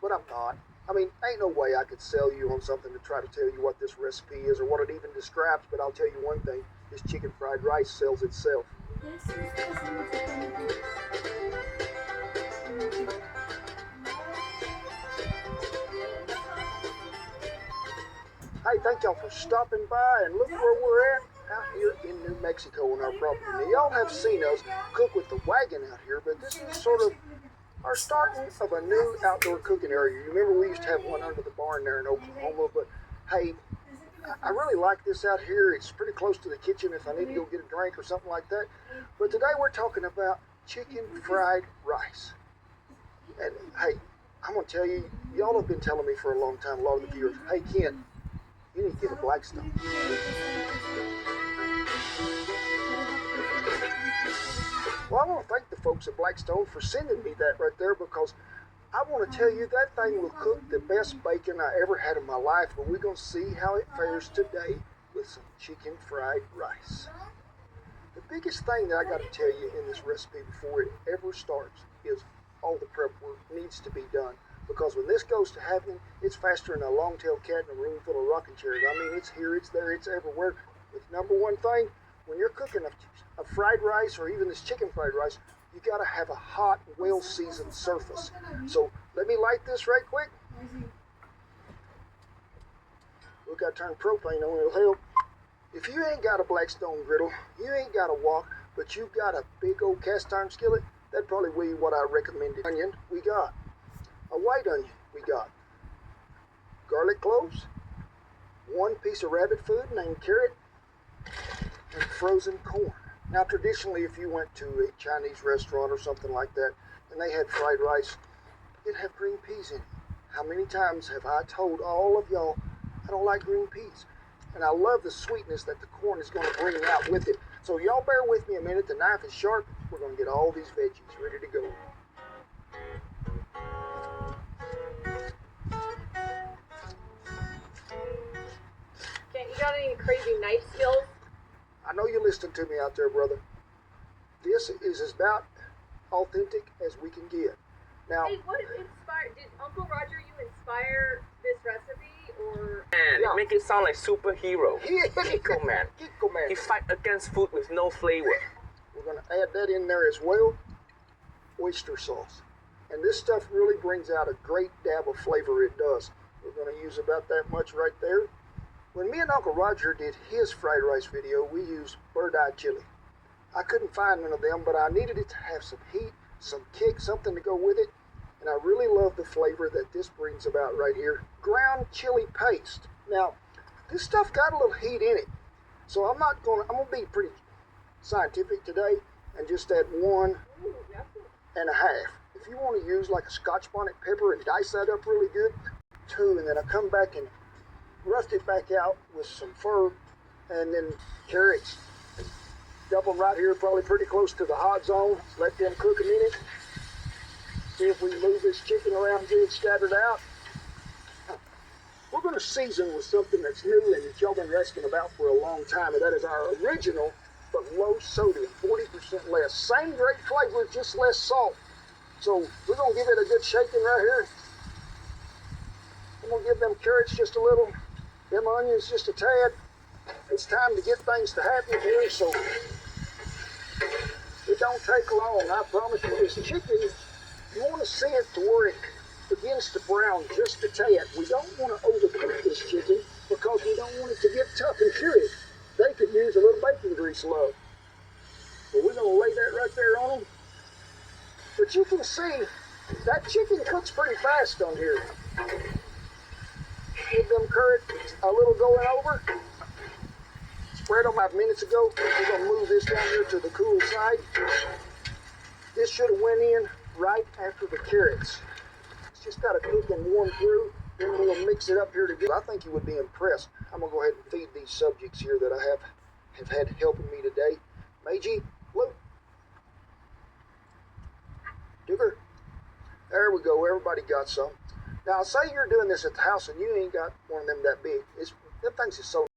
but I'm not. I mean, ain't no way I could sell you on something to try to tell you what this recipe is or what it even describes, but I'll tell you one thing, this chicken fried rice sells itself. Hey, thank y'all for stopping by, and look where we're at out here in New Mexico on our property. Now, y'all have seen us cook with the wagon out here, but this is sort of our starting of a new outdoor cooking area. You remember we used to have one under the barn there in Oklahoma, but hey, I really like this out here. It's pretty close to the kitchen if I need to go get a drink or something like that. But today we're talking about chicken fried rice. And hey, I'm going to tell you, y'all have been telling me for a long time, a lot of the viewers, hey Ken, you need to get a Blackstone. Well, I want to thank the folks at Blackstone for sending me that right there, because I want to tell you that thing will cook the best bacon I ever had in my life, but we're going to see how it fares today with some chicken fried rice. The biggest thing that I got to tell you in this recipe before it ever starts is all the prep work needs to be done, because when this goes to happening, it's faster than a long-tailed cat in a room full of rocking chairs. I mean, it's here, it's there, it's everywhere. But number one thing, when you're cooking a fried rice or even this chicken fried rice, you got to have a hot, well-seasoned surface. So let me light this right quick. We got to turn propane on, it'll help. If you ain't got a Blackstone griddle, you ain't got a wok, but you've got a big old cast iron skillet, that'd probably be what I recommended. Onion, we got. A white onion, we got. Garlic cloves, one piece of rabbit food named carrot, and frozen corn. Now, traditionally, if you went to a Chinese restaurant or something like that, and they had fried rice, it'd have green peas in it. How many times have I told all of y'all, I don't like green peas? And I love the sweetness that the corn is going to bring out with it. So y'all bear with me a minute. The knife is sharp. We're going to get all these veggies ready to go. Kent, you got any crazy knife skills? I know you're listening to me out there, brother. This is as about authentic as we can get. Now, Hey, what inspired? Did Uncle Roger you inspire this recipe, or? Man, Yeah. make it sound like superhero. Kiko Man. Kiko Man. He fight against food with no flavor. We're going to add that in there as well. Oyster sauce. And this stuff really brings out a great dab of flavor, it does. We're going to use about that much right there. When me and Uncle Roger did his fried rice video, we used bird-eye chili. I couldn't find none of them, but I needed it to have some heat, some kick, something to go with it. And I really love the flavor that this brings about right here. Ground chili paste. Now, this stuff got a little heat in it. So I'm going to be pretty scientific today and just add 1.5. If you want to use like a Scotch bonnet pepper and dice that up really good, 2, and then I come back and rust it back out with some fir and then carrots. Dump them right here, probably pretty close to the hot zone. Let them cook a minute. See if we move this chicken around good, scattered out. We're going to season with something that's new and that y'all been asking about for a long time, and that is our original but low sodium, 40% less. Same great flavor, just less salt. So we're going to give it a good shaking right here. I'm going to give them carrots just a little, them onions just a tad. It's time to get things to happen here, so it don't take long. I promise you, this chicken, you want to see it to where it begins to brown just a tad. We don't want to overcook this chicken because we don't want it to get tough and chewy. They could use a little bacon grease love. But we're going to lay that right there on them. But you can see that chicken cooks pretty fast on here. Give them carrots a little going over. Spread them 5 minutes ago. We're going to move this down here to the cool side. This should have went in right after the carrots. It's just got to cook and warm through. Then we'll mix it up here together. I think you would be impressed. I'm going to go ahead and feed these subjects here that I have had helping me today. Meiji, Luke, Digger. There we go. Everybody got some. Now, say you're doing this at the house and you ain't got one of them that big. Them things is so